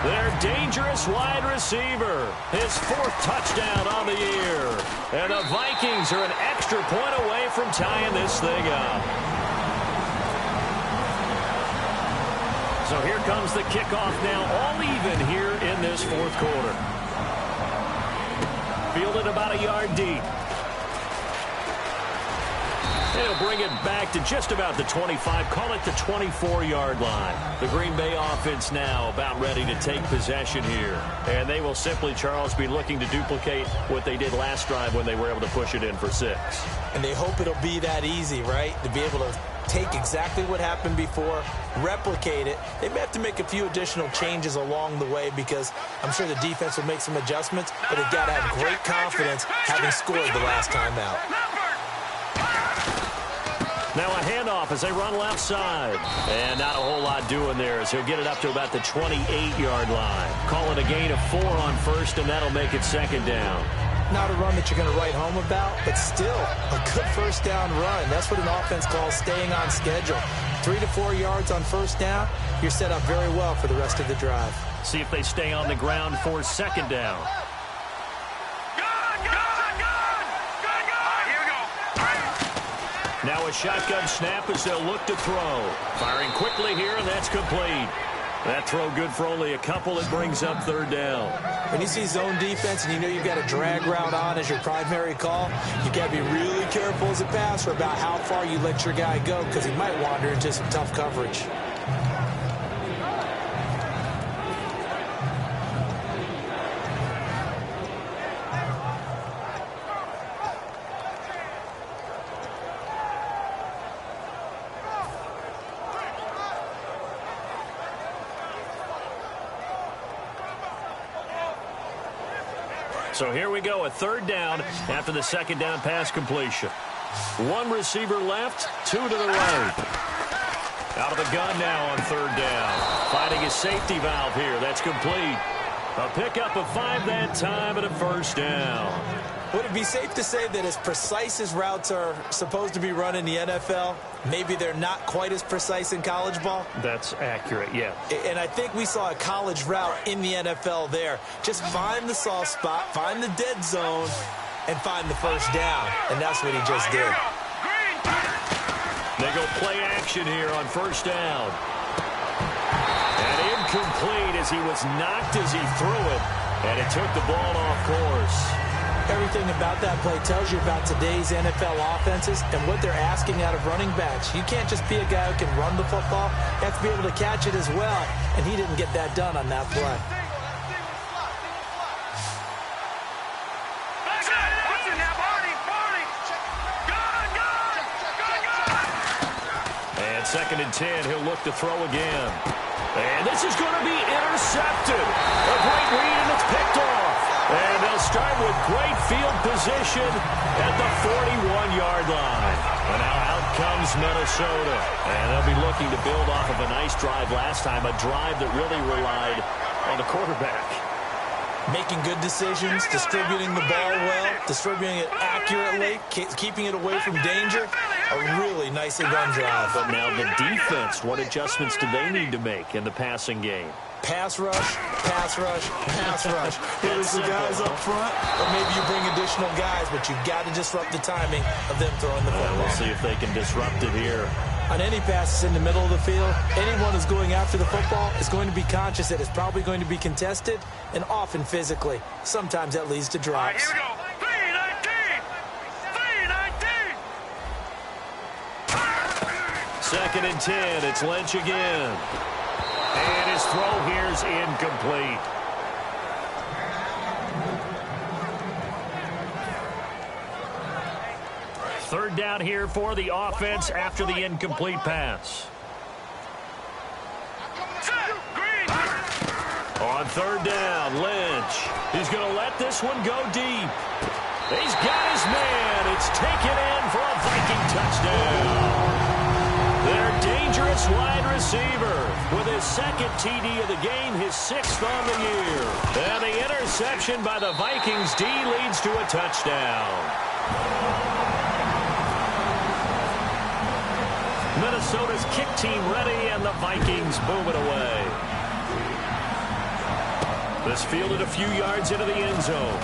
Their dangerous wide receiver. His 4th touchdown on the year. And the Vikings are an extra point away from tying this thing up. So here comes the kickoff now, all even here in this 4th quarter. Fielded about a yard deep. They'll bring it back to just about the 25, call it the 24-yard line. The Green Bay offense now about ready to take possession here. And they will simply, Charles, be looking to duplicate what they did last drive when they were able to push it in for 6.
And they hope it'll be that easy, right? To be able to take exactly what happened before, replicate it. They may have to make a few additional changes along the way because I'm sure the defense will make some adjustments, but they've got to have great confidence having scored the last time out.
Now a handoff as they run left side. And not a whole lot doing there as he'll get it up to about the 28-yard line. Call it a gain of 4 on first, and that'll make it 2nd down.
Not a run that you're going to write home about, but still a good first down run. That's what an offense calls staying on schedule. 3 to 4 yards on first down, you're set up very well for the rest of the drive.
See if they stay on the ground for 2nd down. Now a shotgun snap as they'll look to throw. Firing quickly here, and that's complete. That throw good for only a couple. It brings up 3rd down.
When you see zone defense and you know you've got a drag route on as your primary call, you've got to be really careful as a passer about how far you let your guy go because he might wander into some tough coverage.
So here we go, a 3rd down after the 2nd down pass completion. 1 receiver left, 2 to the right. Out of the gun now on 3rd down. Finding his safety valve here. That's complete. A pickup of 5 that time and a 1st down.
Would it be safe to say that as precise as routes are supposed to be run in the NFL, maybe they're not quite as precise in college ball?
That's accurate, yeah.
And I think we saw a college route in the NFL there. Just find the soft spot, find the dead zone, and find the first down. And that's what he just did.
They go play action here on 1st down. And incomplete as he was knocked as he threw it. And it took the ball off course.
Everything about that play tells you about today's NFL offenses and what they're asking out of running backs. You can't just be a guy who can run the football. You have to be able to catch it as well, and he didn't get that done on that play.
And 2nd and 10, he'll look to throw again. And this is going to be intercepted. A great read, and it's picked off. And they'll start with great field position at the 41-yard line. And now out comes Minnesota. And they'll be looking to build off of a nice drive last time, a drive that really relied on the quarterback.
Making good decisions, distributing the ball well, distributing it accurately, keeping it away from danger. A really nicely run drive.
But now the defense, what adjustments do they need to make in the passing game?
Pass rush, pass rush, pass rush. There's the guys up front, or maybe you bring additional guys, but you've got to disrupt the timing of them throwing the ball.
We'll see if they can disrupt it here.
On any passes in the middle of the field, anyone who's going after the football is going to be conscious that it's probably going to be contested, and often physically. Sometimes that leads to drops.
Here we go.
2nd and 10, it's Lynch again. And his throw here's incomplete. Third down here for the offense after the incomplete pass. On third down, Lynch. He's going to let this one go deep. He's got his man. It's taken in for a Viking touchdown. Their dangerous wide receiver with his second TD of the game, his 6th on the year. And the interception by the Vikings D leads to a touchdown. Minnesota's kick team ready, and the Vikings move it away. This fielded a few yards into the end zone.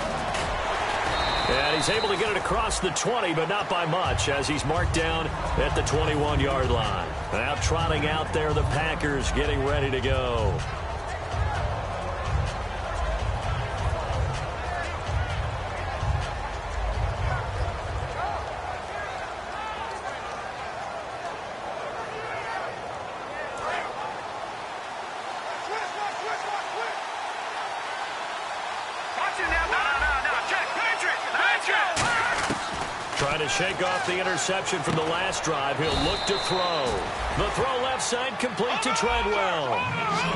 And he's able to get it across the 20, but not by much, as he's marked down at the 21-yard line. Now trotting out there, the Packers getting ready to go. Trying to shake off the interception from the last drive. He'll look to throw. The throw left side complete to Treadwell.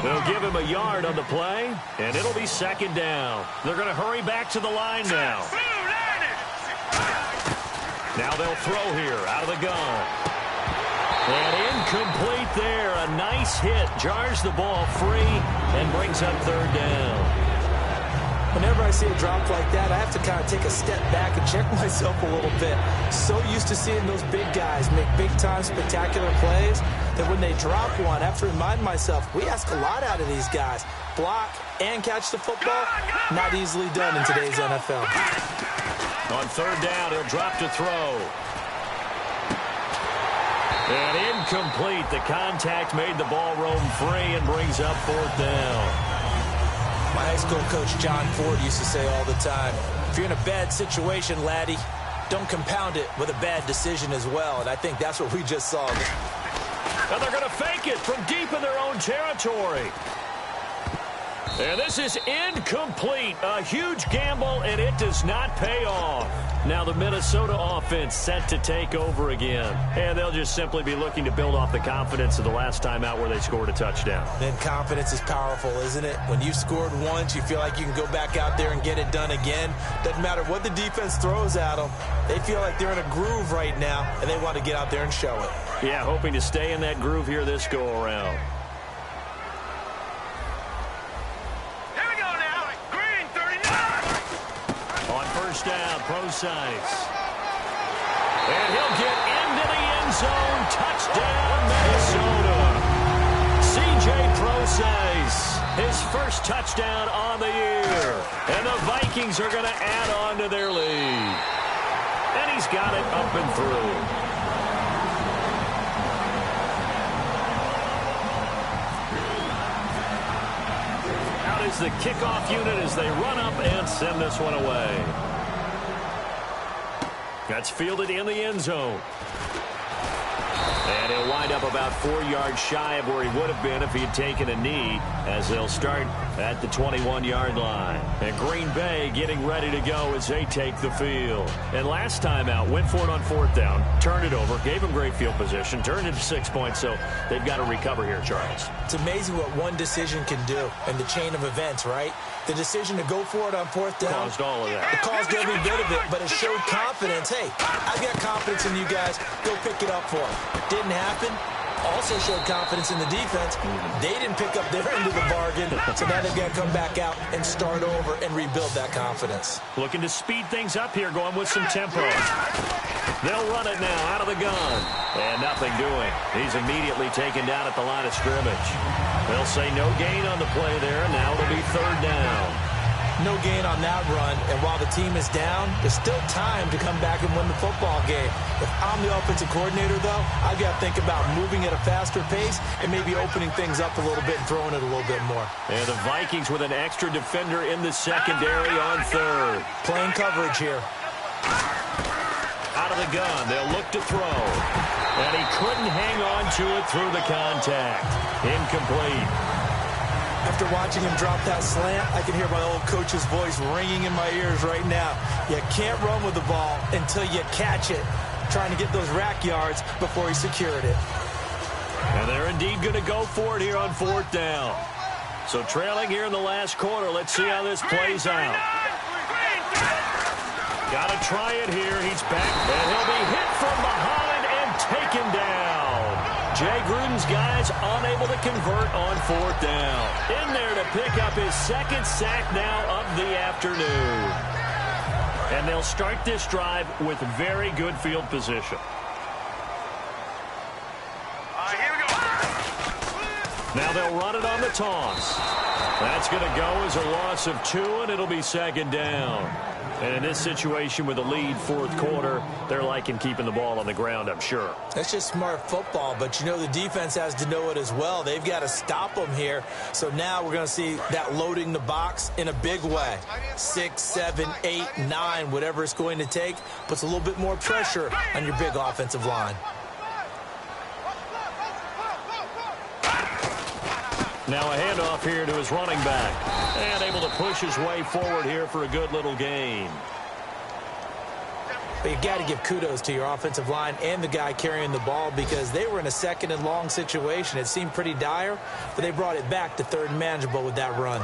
They'll give him a yard on the play, and it'll be second down. They're going to hurry back to the line now. Now they'll throw here out of the gun. And incomplete there. A nice hit. Jars the ball free and brings up third down.
Whenever I see a drop like that, I have to kind of take a step back and check myself a little bit. So used to seeing those big guys make big-time spectacular plays that when they drop one, I have to remind myself, we ask a lot out of these guys. Block and catch the football, not easily done in today's NFL.
On third down, he'll drop to throw. And incomplete. The contact made the ball roam free and brings up fourth down.
My high school coach, John Ford, used to say all the time, if you're in a bad situation, laddie, don't compound it with a bad decision as well. And I think that's what we just saw.
And they're going to fake it from deep in their own territory. And this is incomplete. A huge gamble, and it does not pay off. Now the Minnesota offense set to take over again. And they'll just simply be looking to build off the confidence of the last time out where they scored a touchdown.
And confidence is powerful, isn't it? When you've scored once, you feel like you can go back out there and get it done again. Doesn't matter what the defense throws at them. They feel like they're in a groove right now, and they want to get out there and show it.
Yeah, hoping to stay in that groove here this go-around. Down, Procise. And he'll get into the end zone. Touchdown, Minnesota. C.J. Procise, his first touchdown on the year. And the Vikings are going to add on to their lead. And he's got it up and through. Out is the kickoff unit as they run up and send this one away. That's fielded in the end zone. And he'll wind up about 4 yards shy of where he would have been if he had taken a knee, as they'll start at the 21-yard line. And Green Bay getting ready to go as they take the field. And last time out, went for it on fourth down, turned it over, gave him great field position, turned it to 6 points, so they've got to recover here, Charles.
It's amazing what one decision can do in the chain of events, right? The decision to go for it on fourth down.
Caused all of that.
It caused every bit of it, but it showed confidence. Hey, I've got confidence in you guys. Go pick it up for them. Didn't happen. Also showed confidence in the defense. They didn't pick up their end of the bargain, so now they've got to come back out and start over and rebuild that confidence.
Looking to speed things up here, going with some tempo. They'll run it now out of the gun. And nothing doing. He's immediately taken down at the line of scrimmage. They'll say no gain on the play there, and now it'll be third down.
No gain on that run, and while the team is down, there's still time to come back and win the football game. If I'm the offensive coordinator, though, I've got to think about moving at a faster pace and maybe opening things up a little bit and throwing it a little bit more.
And the Vikings with an extra defender in the secondary on third.
Playing coverage here.
Out of the gun, they'll look to throw. And he couldn't hang on to it through the contact. Incomplete.
After watching him drop that slant, I can hear my old coach's voice ringing in my ears right now. You can't run with the ball until you catch it. trying to get those rack yards before he secured it.
And they're indeed going to go for it here on 4th down. So trailing here in the last quarter. Let's see how this plays out. Got to try it here. He's back, and he'll be hit from behind and taken down. Jay Gruden's guys unable to convert on 4th down. In there to pick up his second sack now of the afternoon. And they'll start this drive with very good field position. Now they'll run it on the toss. That's going to go as a loss of 2, and it'll be 2nd down. And in this situation with a lead 4th quarter, they're liking keeping the ball on the ground, I'm sure.
That's just smart football, but you know the defense has to know it as well. They've got to stop them here. So now we're going to see that loading the box in a big way. 6, 7, 8, 9, whatever it's going to take, puts a little bit more pressure on your big offensive line.
Now a handoff here to his running back. And able to push his way forward here for a good little gain.
But you got to give kudos to your offensive line and the guy carrying the ball because they were in a 2nd and long situation. It seemed pretty dire, but they brought it back to 3rd and manageable with that run.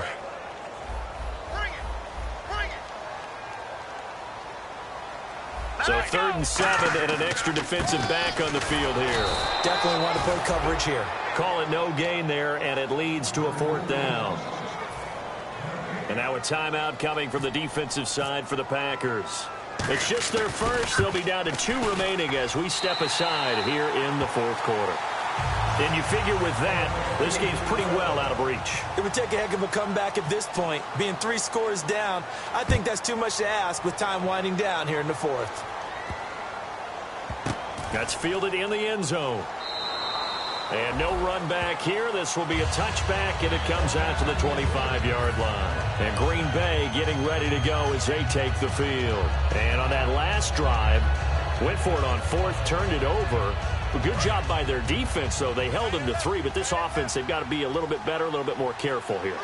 So 3rd and 7 and an extra defensive back on the field here.
Definitely want to play coverage here.
Call it no gain there, and it leads to a 4th down. And now a timeout coming from the defensive side for the Packers. It's just their first. They'll be down to 2 remaining as we step aside here in the 4th quarter. And you figure with that, this game's pretty well out of reach.
It would take a heck of a comeback at this point. Being 3 scores down, I think that's too much to ask with time winding down here in the 4th.
That's fielded in the end zone. And no run back here. This will be a touchback, and it comes out to the 25-yard line. And Green Bay getting ready to go as they take the field. And on that last drive, went for it on 4th, turned it over. A good job by their defense, though. They held them to 3, but this offense, they've got to be a little bit better, a little bit more careful here.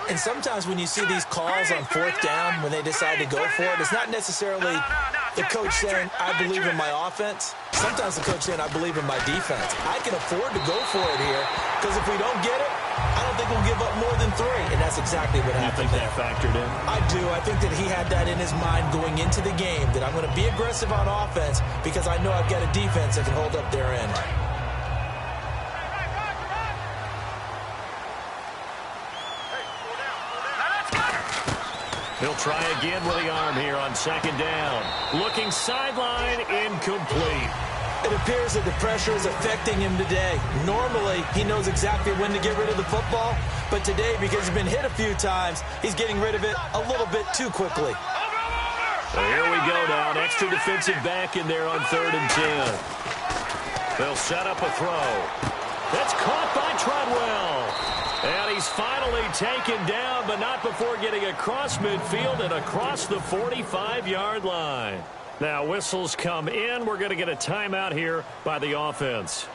And sometimes when you see these calls on 4th down, when they decide to go for it, it's not necessarily the coach saying, I believe in my offense. Sometimes the coach saying, I believe in my defense. I can afford to go for it here because if we don't get it, I don't think we'll give up more than 3. And that's exactly what happened.
You think that factored in?
I do. I think that he had that in his mind going into the game, that I'm going to be aggressive on offense because I know I've got a defense that can hold up their end.
He'll try again with the arm here on 2nd down. Looking sideline, incomplete.
It appears that the pressure is affecting him today. Normally, he knows exactly when to get rid of the football, but today, because he's been hit a few times, he's getting rid of it a little bit too quickly.
So here we go now. An extra defensive back in there on 3rd and 10. They'll set up a throw. That's caught by Treadwell. And he's finally taken down, but not before getting across midfield and across the 45-yard line. Now, whistles come in. We're going to get a timeout here by the offense.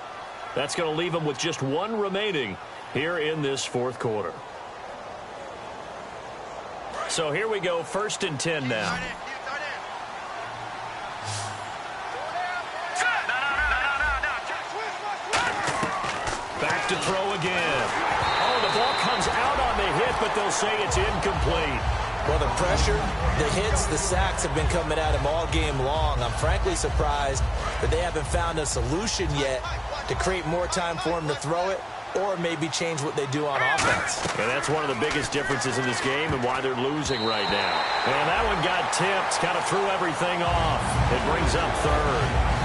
That's going to leave them with just 1 remaining here in this 4th quarter. So here we go, 1st and 10 now. Back to throw again. Oh, the ball comes out on the hit, but they'll say it's incomplete.
Well, the pressure, the hits, the sacks have been coming at him all game long. I'm frankly surprised that they haven't found a solution yet to create more time for him to throw it or maybe change what they do on offense.
And that's one of the biggest differences in this game and why they're losing right now. And that one got tipped, kind of threw everything off. It brings up 3rd.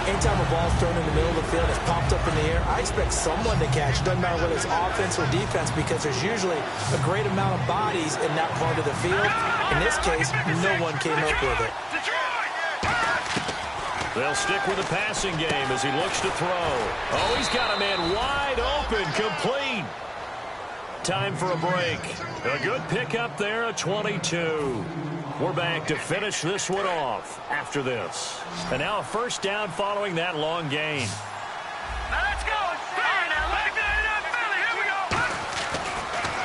Anytime a ball's thrown in the middle of the field, it's popped up in the air, I expect someone to catch it. Doesn't matter whether it's offense or defense because there's usually a great amount of bodies in that part of the field. In this case, no one came up with it.
They'll stick with the passing game as he looks to throw. Oh, he's got a man wide open, complete. Time for a break. A good pickup there, a 22. We're back to finish this one off after this. And now a 1st down following that long gain.
Now let's go. Here we go.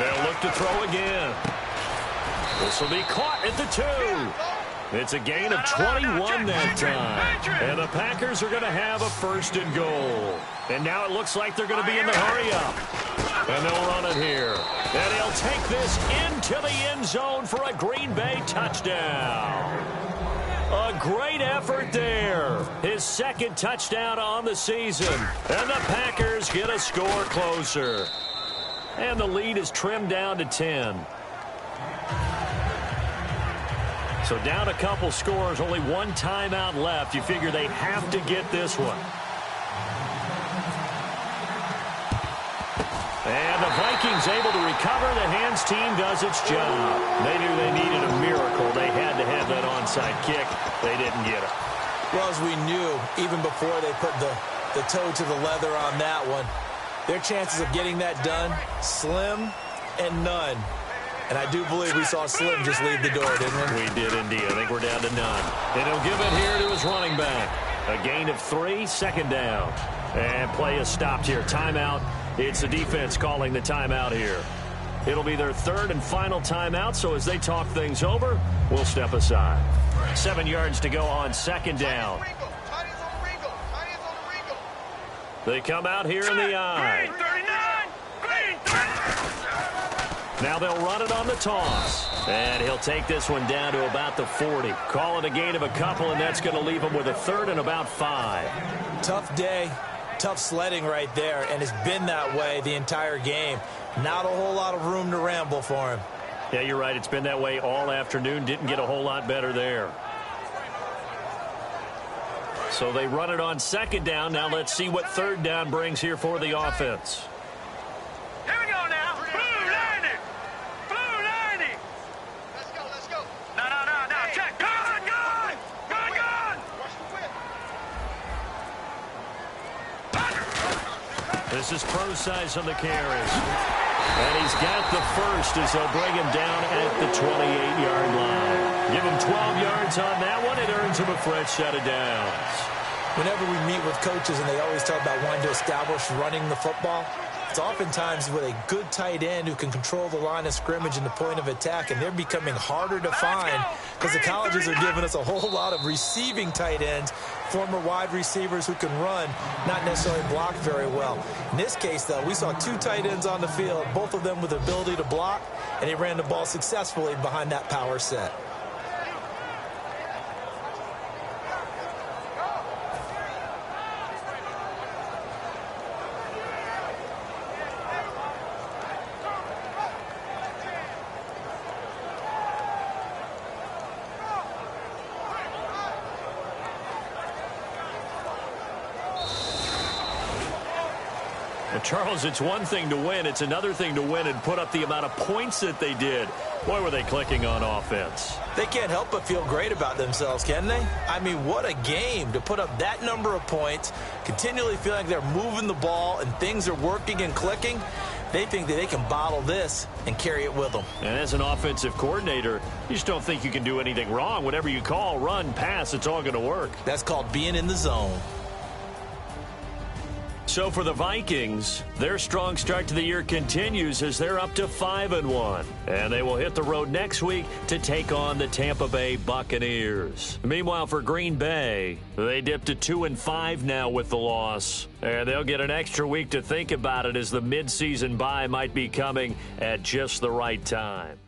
They'll look to throw again. This will be caught at the 2. It's a gain of 21 that time. And the Packers are going to have a first and goal. And now it looks like they're going to be in the hurry-up. And they'll run it here. And he'll take this into the end zone for a Green Bay touchdown. A great effort there. His second touchdown on the season. And the Packers get a score closer. And the lead is trimmed down to 10. So down a couple scores, only one timeout left. You figure they have to get this one. And the Vikings able to recover. The hands team does its job. They knew they needed a miracle. They had to have that onside kick. They didn't get it.
Well, as we knew, even before they put the toe to the leather on that one, their chances of getting that done, slim and none. And I do believe we saw Slim just leave the door, didn't we?
We did indeed. I think we're down to none. And he'll give it here to his running back. A gain of 3, second down. And play is stopped here. Timeout. It's the defense calling the timeout here. It'll be their third and final timeout, so as they talk things over, we'll step aside. 7 yards to go on second down. They come out here in the eye. Now they'll run it on the toss. And he'll take this one down to about the 40. Call it a gain of a couple, and that's going to leave him with a third and about 5.
Tough day, tough sledding right there, and it's been that way the entire game. Not a whole lot of room to ramble for him.
Yeah, you're right. It's been that way all afternoon. Didn't get a whole lot better there. So they run it on second down. Now let's see what third down brings here for the offense.
Here we go now. Blue 90. Blue 90. Let's go. No. Check. Good.
This is pro size on the carries. And he's got the first as they'll bring him down at the 28-yard line. Give him 12 yards on that one. It earns him a fresh set of downs.
Whenever we meet with coaches and they always talk about wanting to establish running the football, it's oftentimes with a good tight end who can control the line of scrimmage and the point of attack, and they're becoming harder to find because the colleges are giving us a whole lot of receiving tight ends, former wide receivers who can run, not necessarily block very well. In this case, though, we saw 2 tight ends on the field, both of them with the ability to block, and he ran the ball successfully behind that power set.
Charles, it's one thing to win. It's another thing to win and put up the amount of points that they did. Boy, were they clicking on offense.
They can't help but feel great about themselves, can they? I mean, what a game to put up that number of points, continually feel like they're moving the ball and things are working and clicking. They think that they can bottle this and carry it with them.
And as an offensive coordinator, you just don't think you can do anything wrong. Whatever you call, run, pass, it's all going to work.
That's called being in the zone.
So for the Vikings, their strong start to the year continues as they're up to 5-1. And they will hit the road next week to take on the Tampa Bay Buccaneers. Meanwhile, for Green Bay, they dipped to 2-5 now with the loss. And they'll get an extra week to think about it as the midseason bye might be coming at just the right time.